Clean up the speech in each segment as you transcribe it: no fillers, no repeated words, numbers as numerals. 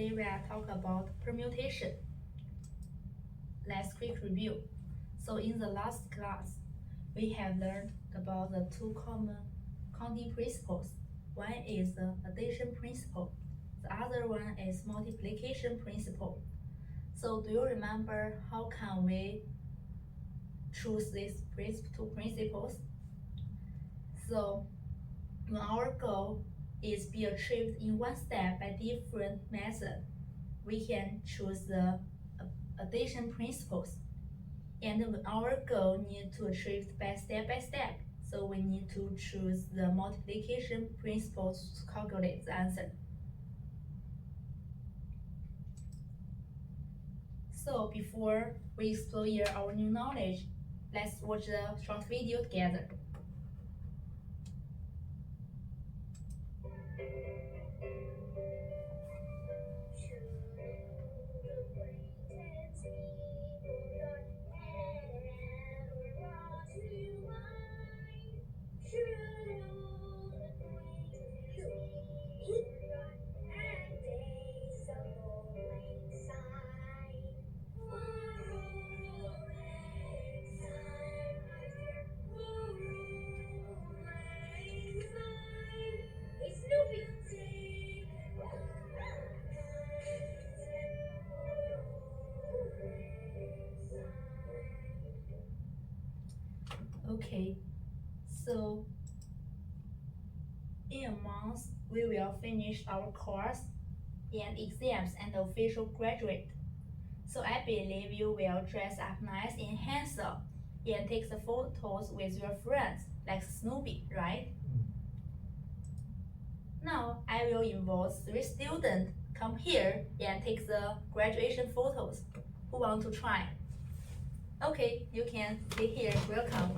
today we are talking about permutation. Let's quick review. So in the last class, we have learned about the two common counting principles. One is the addition principle. The other one is multiplication principle. So do you remember how can we choose these two principles? So when our goal is be achieved in one step by different method, we can choose the addition principles. And when our goal need to achieve by step, so we need to choose the multiplication principles to calculate the answer. So before we explore our new knowledge, let's watch the short video together. Okay, so in a month, we will finish our course and exams and official graduate. So I believe you will dress up nice and handsome and take the photos with your friends like Snoopy, right? Now I will invite 3 students come here and take the graduation photos. Who want to try? Okay, you can stay here. Welcome.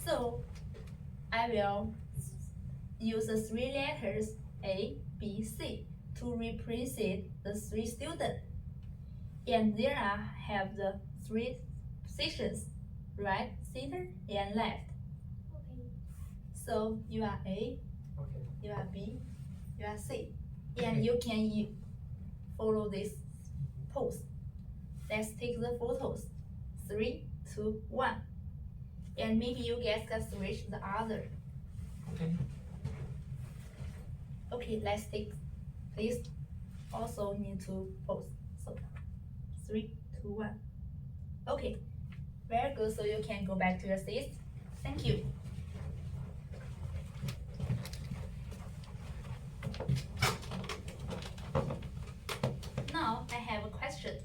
So I will use the 3 letters A, B, C to represent the 3 students. And there I have the 3 positions, right, center, and left. Okay. So you are A, okay. You are B, you are C. And you can follow this pose. Let's take the photos. 3, 2, 1. And maybe you guys can switch the other. Okay. Okay, let's take this. Also need to pose. So 3, 2, 1. Okay, very good. So you can go back to your seats. Thank you. Now I have a question.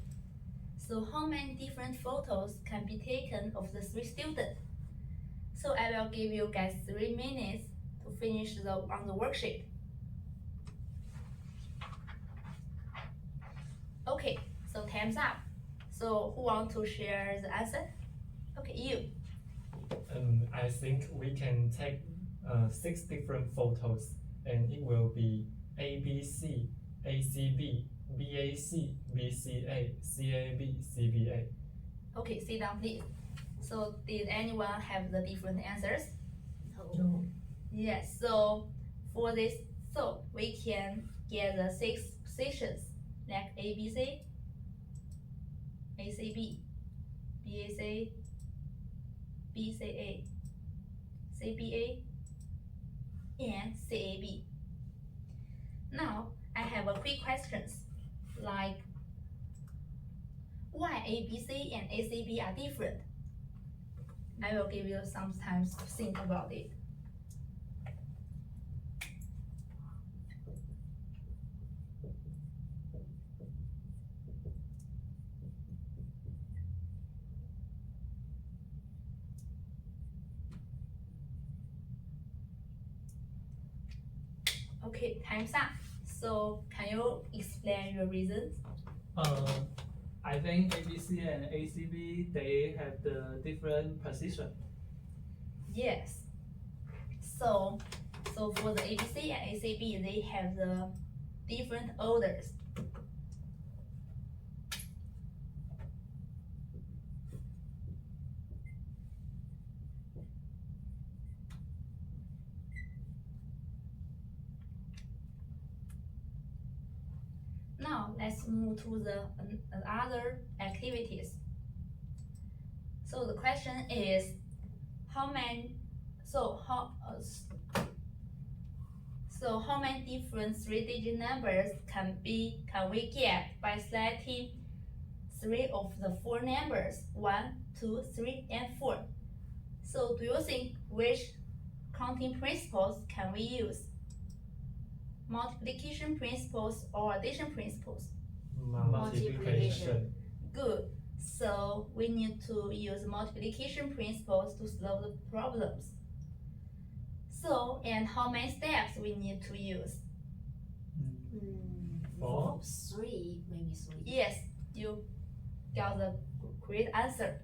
So how many different photos can be taken of the 3 students? So I will give you guys 3 minutes to finish on the worksheet. Okay, so time's up. So who want to share the answer? Okay, you. I think we can take 6 different photos, and it will be ABC, ACB, BAC, BCA, CAB, CBA. Okay, sit down please. So did anyone have the different answers? No. Yes, so for this, so we can get the 6 positions like ABC, ACB, BAC, BCA, CBA, and CAB. Now I have a quick questions like why ABC and ACB are different? I will give you some time to think about it. Okay, time's up. So can you explain your reasons? I think ABC and ACB, they have the different position. Yes. So for the ABC and ACB, they have the different orders. Now let's move to the other activities. So the question is, how many different three-digit numbers can we get by selecting three of the four numbers, 1, 2, 3, and 4? So do you think which counting principles can we use? Multiplication principles or addition principles? Multiplication. Good. So we need to use multiplication principles to solve the problems. So, and how many steps we need to use? Four. 3, maybe 3. Yes, you got the great answer.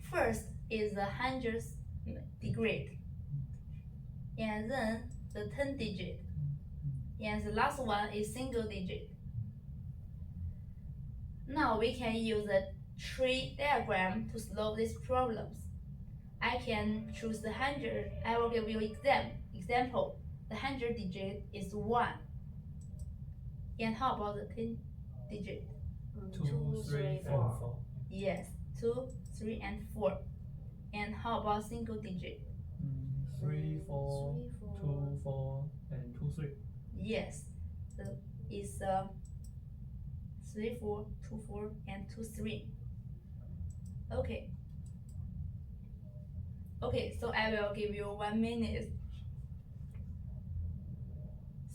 First is the hundredth degree, and then the 10 digit, and the last one is single digit. Now we can use the tree diagram to solve these problems. I can choose the 100. I will give you example. The 100 digit is 1. And how about the 10 digit? 2, 3, and 4. Yes, 2, 3, and 4. And how about single digit? 3, 4, 2, 4, and 2, 3. Yes, it's 3, 4, 2, 4, and 2, 3. Okay, so I will give you 1 minute.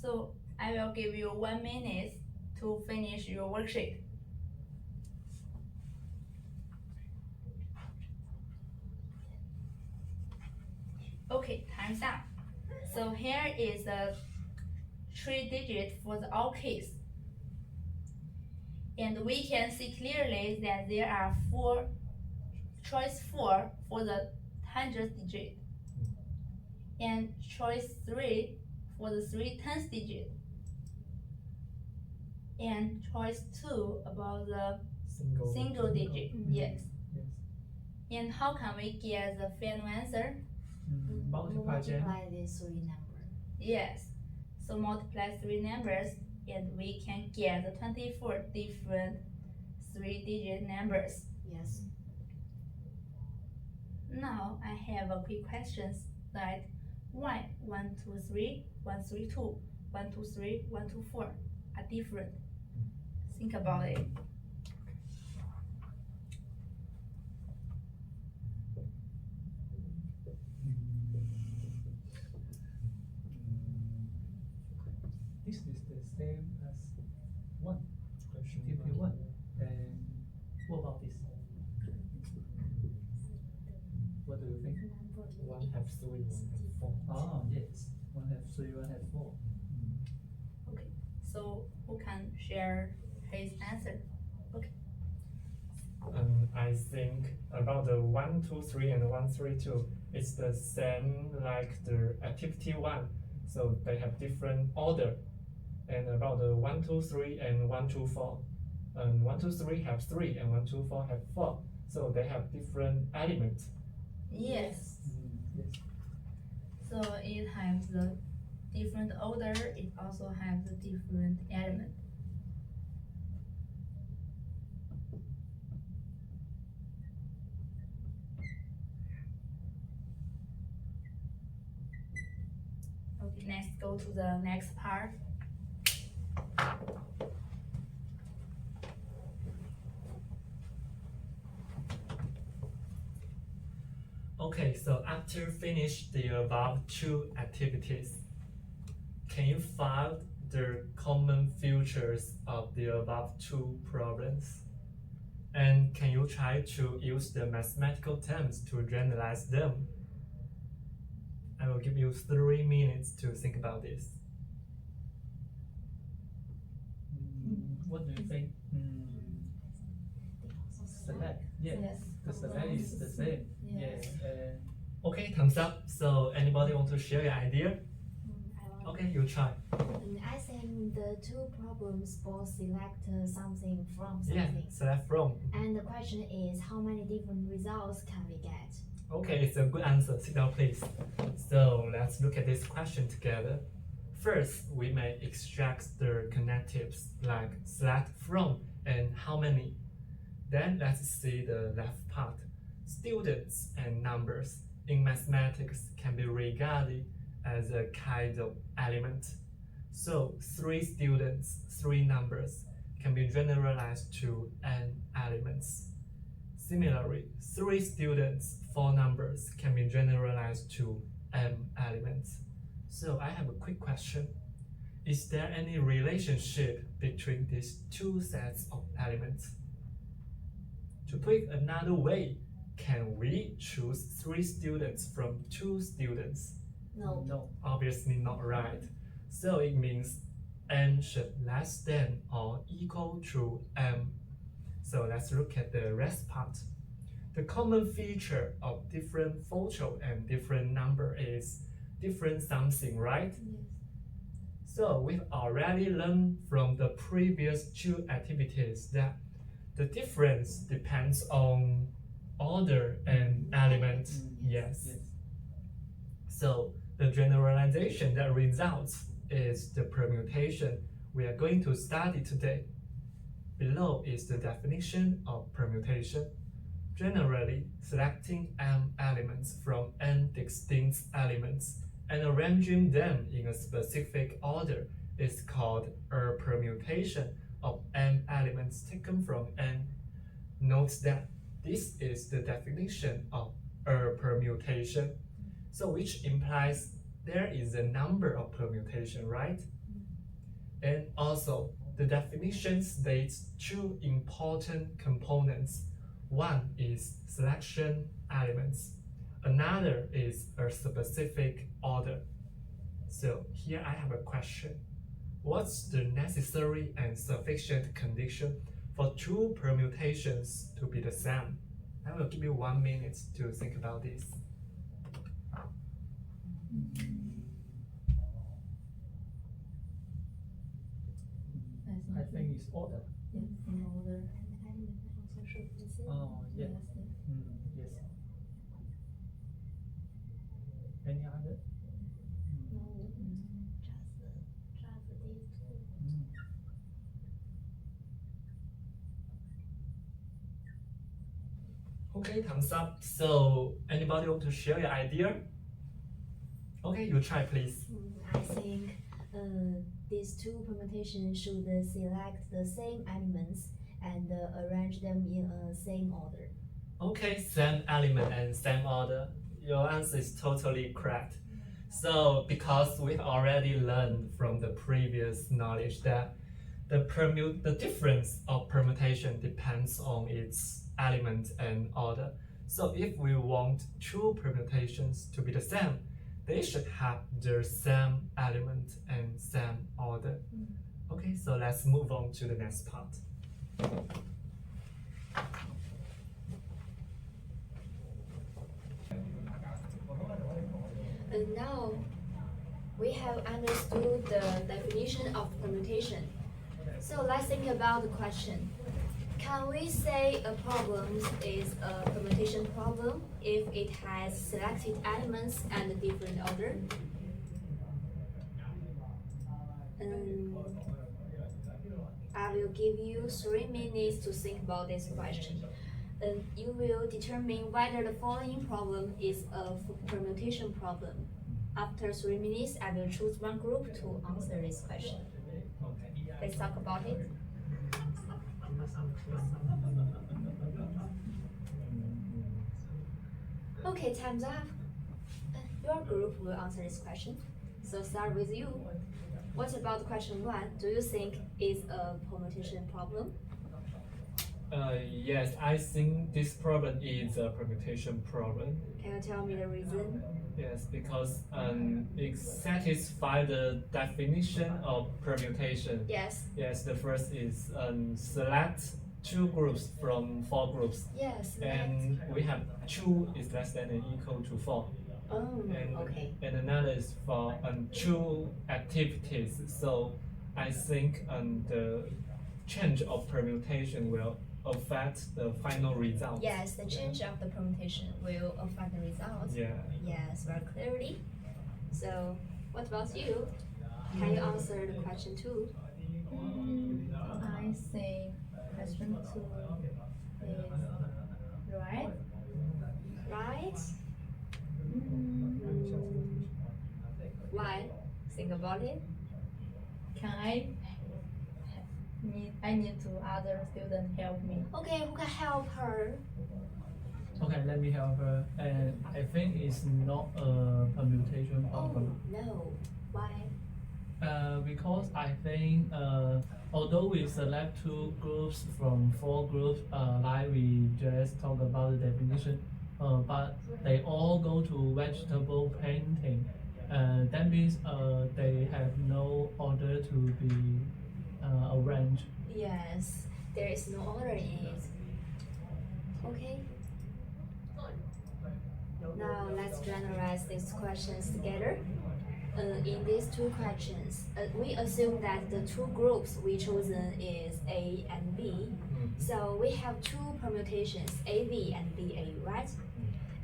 So I will give you 1 minute to finish your worksheet. Okay, time's up. So here is the 3 digit for the all case. And we can see clearly that there are choice 4 for the 100th digit, and choice 3 for the 3/10th digit, and choice 2 about the single digit. Yes. And how can we get the final answer? Multiply them. Multiply these 3 numbers. Yes. So multiply 3 numbers and we can get the 24 different 3-digit numbers. Yes. Now I have a quick questions like why 1, 2, 3, 1, 3, 2, 1, 2, 3, 1, 2, 4 are different? Think about it. This is the same as 1. Question TP 1. And what about this? What do you think? One have 3, one have 4. Ah, yes. 1 have 3, 1 have 4. Okay. So who can share his answer? I think about the 1, 2, 3 and 1, 3, 2, it's the same like the activity 1. So they have different order. And about the 1, 2, 3 and 1, 2, 4. 1, 2, 3 have 3 and 1, 2, 4 have 4. So they have different elements. Yes. Yes. So it has the different order, it also has the different element. Okay, let's go to the next part. Okay, so after finish the above 2 activities, can you find the common features of the above 2 problems? And can you try to use the mathematical terms to generalize them? I will give you 3 minutes to think about this. What do you think? Select. Yes. Yes. The select is the same. Yes. And Okay, thumbs up. So anybody want to share your idea? Okay, you try. I think the 2 problems both select something from Yeah, something. select from. And the question is, how many different results can we get? Okay, it's a good answer. Sit down, please. So let's look at this question together. First, we may extract the connectives like select from and how many. Then let's see the left part. Students and numbers in mathematics can be regarded as a kind of element. So 3 students, 3 numbers can be generalized to n elements. Similarly, 3 students, 4 numbers can be generalized to m elements. So I have a quick question. Is there any relationship between these 2 sets of elements? To put it another way, can we choose 3 students from 2 students? No. No. Obviously not right. So it means n should less than or equal to m. So let's look at the rest part. The common feature of different photo and different number is different something, right? Yes. So we've already learned from the previous 2 activities that the difference depends on order and element. Yes. So the generalization that results is the permutation we are going to study today. Below is the definition of permutation. Generally, selecting m elements from n distinct elements and arranging them in a specific order is called a permutation of m elements taken from n. Note that this is the definition of a permutation, so which implies there is a number of permutation, right? And also, the definition states 2 important components. One is selection elements. Another is a specific order. So here I have a question. What's the necessary and sufficient condition for 2 permutations to be the same? I will give you 1 minute to think about this. I think it's order. Yeah, in order. And the element also should be the same. Oh, yeah. Yes, yes. Yes. Any other? No. Just these two. Okay, thumbs up. So anybody want to share your idea? Okay, you try please. I think these 2 permutations should select the same elements and arrange them in a same order. Okay, same element and same order. Your answer is totally correct. So because we've already learned from the previous knowledge that the difference of permutation depends on its element and order. So if we want 2 permutations to be the same, they should have the same element and same order. Okay, so let's move on to the next part. And now we have understood the definition of permutation. So let's think about the question. Can we say a problem is a permutation problem if it has selected elements and a different order? I will give you 3 minutes to think about this question. You will determine whether the following problem is a permutation problem. After 3 minutes, I will choose one group to answer this question. Let's talk about it. Okay, time's up. Your group will answer this question. So start with you. What about question 1? Do you think is a permutation problem? Yes, I think this problem is a permutation problem. Can you tell me the reason? Yes, because it satisfies the definition of permutation. Yes. Yes, the first is select 2 groups from 4 groups. Yes. And we have 2 is less than or equal to 4. Oh, And, okay. and another is for 2 activities. So I think the change of permutation will affect the final result. Yes, the change of the permutation will affect the result. Yeah. Yes, very clearly. So, what about you? Can you answer the question 2? I say question 2 is right. Right? Mm, Why? Think about it. Can I need to other student help me? Okay, who can help her? Okay, let me help her. And I think it's not a permutation Oh, problem. no. Why? Because I think although we select 2 groups from 4 groups, like we just talked about the definition, but they all go to vegetable painting. That means they have no order to be arranged. Yes, there is no order in it. Okay. Now let's generalize these questions together. In these 2 questions, we assume that the 2 groups we chosen is A and B. So we have 2 permutations, AB and BA, right?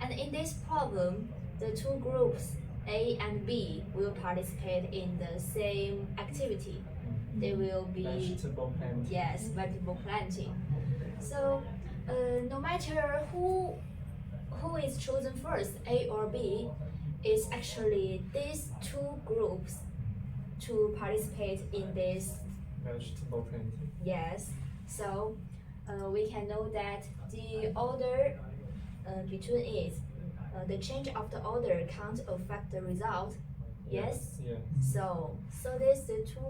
And in this problem, the 2 groups A and B will participate in the same activity. They will be Vegetable painting. yes, vegetable planting. So no matter who is chosen first, A or B, it's actually these 2 groups to participate in this. Vegetable painting. Yes, so we can know that the order between it, the change of the order can't affect the result. Yes. Yeah. So this the 2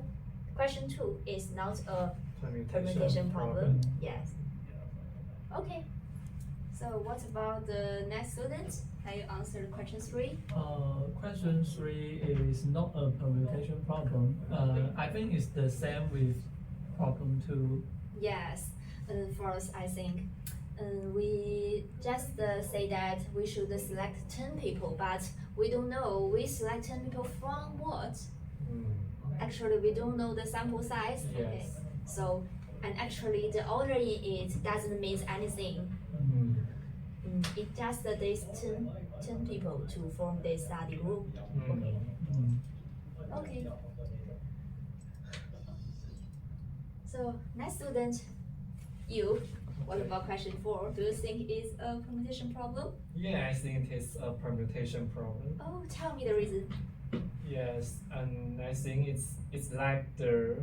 question 2 is not a permutation problem. Yes. Okay. So what about the next student? Can you answer question 3? Question 3 is not a permutation problem. I think it's the same with problem 2. Yes. First, I think we just say that we should select 10 people, but we don't know we select 10 people from what. Actually, we don't know the sample size. Yes. Okay. So, and actually, the order in it doesn't mean anything. It just takes 10 people to form this study group. Okay. Okay. So next student, you. What about question 4? Do you think it's a permutation problem? Yeah, I think it is a permutation problem. Oh, tell me the reason. Yes, and I think it's like the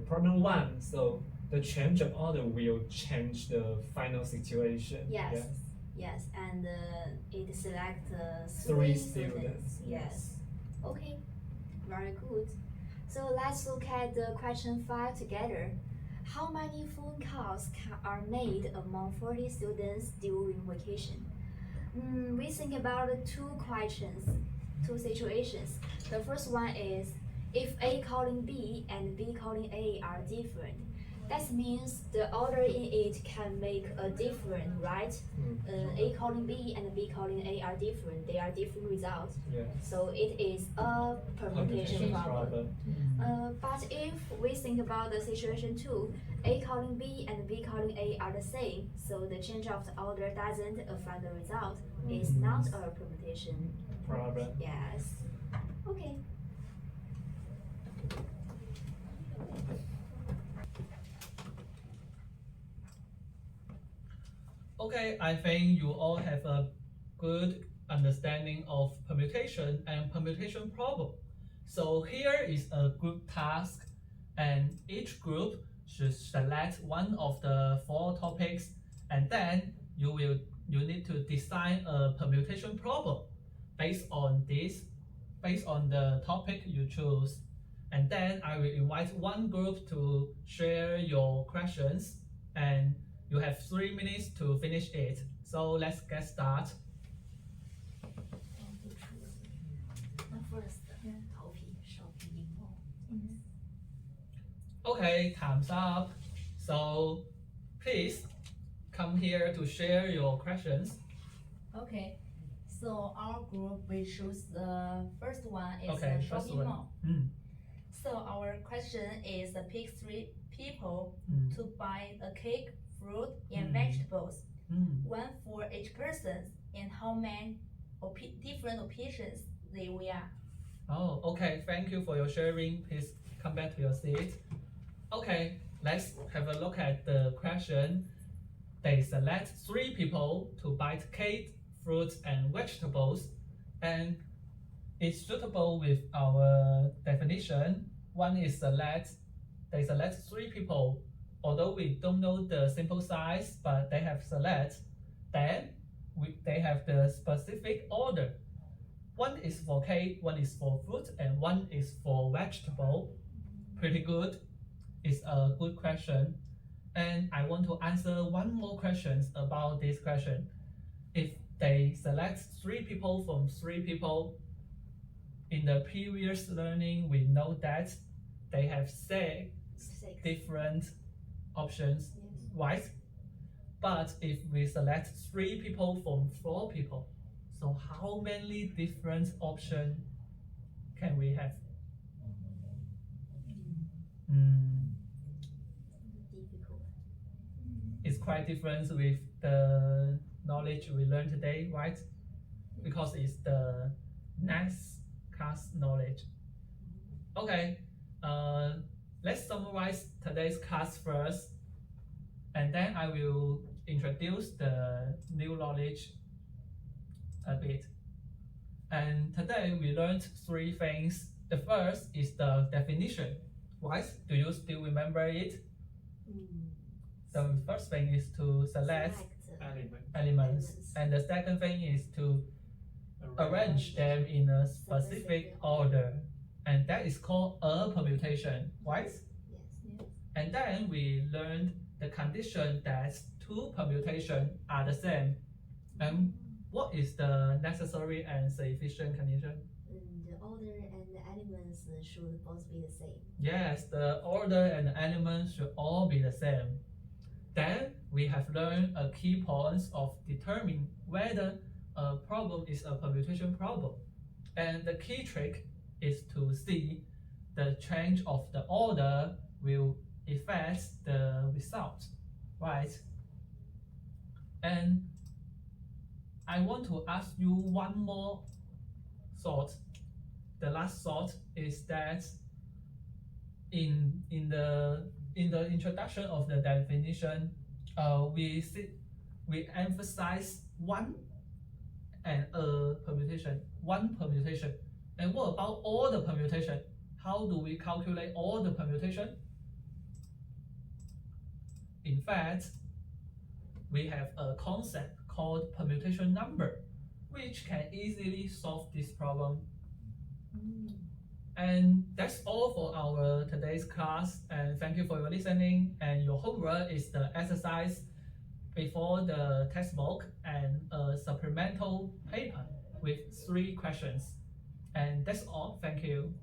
problem 1. So the change of order will change the final situation. Yes. Yes, and it select 3 3 students. Yes. Okay. Very good. So let's look at the question 5 together. How many phone calls are made among 40 students during vacation? We think about 2 questions, 2 situations. The first one is if A calling B and B calling A are different. That means the order in it can make a difference, right? A calling B and B calling A are different. They are different results. Yes. So it is a permutation problem. But if we think about the situation 2, A calling B and B calling A are the same, so the change of the order doesn't affect the result. It's not a permutation Problem. Yes. Okay. Okay, I think you all have a good understanding of permutation and permutation problem. So here is a group task, and each group should select one of the 4 topics, and then you need to design a permutation problem based on the topic you choose. And then I will invite one group to share your questions, and you have 3 minutes to finish it. So let's get started. First, Yeah. 头皮手皮荧幕 Okay, time's up. So please come here to share your questions. Okay. So our group we choose the first one is Okay, the first shopping one. mall. So our question is pick 3 people to buy a cake, fruit, and vegetables. One for each person, and how many different occasions they wear. Oh, okay. Thank you for your sharing. Please come back to your seat. Okay, let's have a look at the question. They select 3 people to buy cake, fruits, and vegetables, and it's suitable with our definition. One is they select 3 people, although we don't know the sample size, but they have select. Then they have the specific order. One is for cake, one is for fruit, and one is for vegetable. Pretty good. It's a good question. And I want to answer one more question about this question. If they select 3 people from 3 people, in the previous learning, we know that they have 6 different options, right? But if we select 3 people from 4 people, so how many different options can we have? Difficult. It's quite different with the knowledge we learned today, right? Because it's the next class knowledge. Okay, let's summarize today's class first, and then I will introduce the new knowledge a bit. And today we learned 3 things. The first is the definition, right? Do you still remember it? The first thing is to select elements, and the second thing is to arrange them in a specific order, and that is called a permutation, right? Yes. And then we learned the condition that 2 permutations are the same. And what is the necessary and sufficient condition? The order and the elements should both be the same. Yes, the order and the elements should all be the same. Then we have learned a key points of determining whether a problem is a permutation problem. And the key trick is to see the change of the order will affect the result, right? And I want to ask you one more thought. The last thought is that in the introduction of the definition, we emphasize one and a permutation, one permutation. And what about all the permutation? How do we calculate all the permutation? In fact, we have a concept called permutation number, which can easily solve this problem. And that's all for our today's class, and thank you for your listening. And your homework is the exercise before the textbook and a supplemental paper with 3 questions. And that's all. Thank you.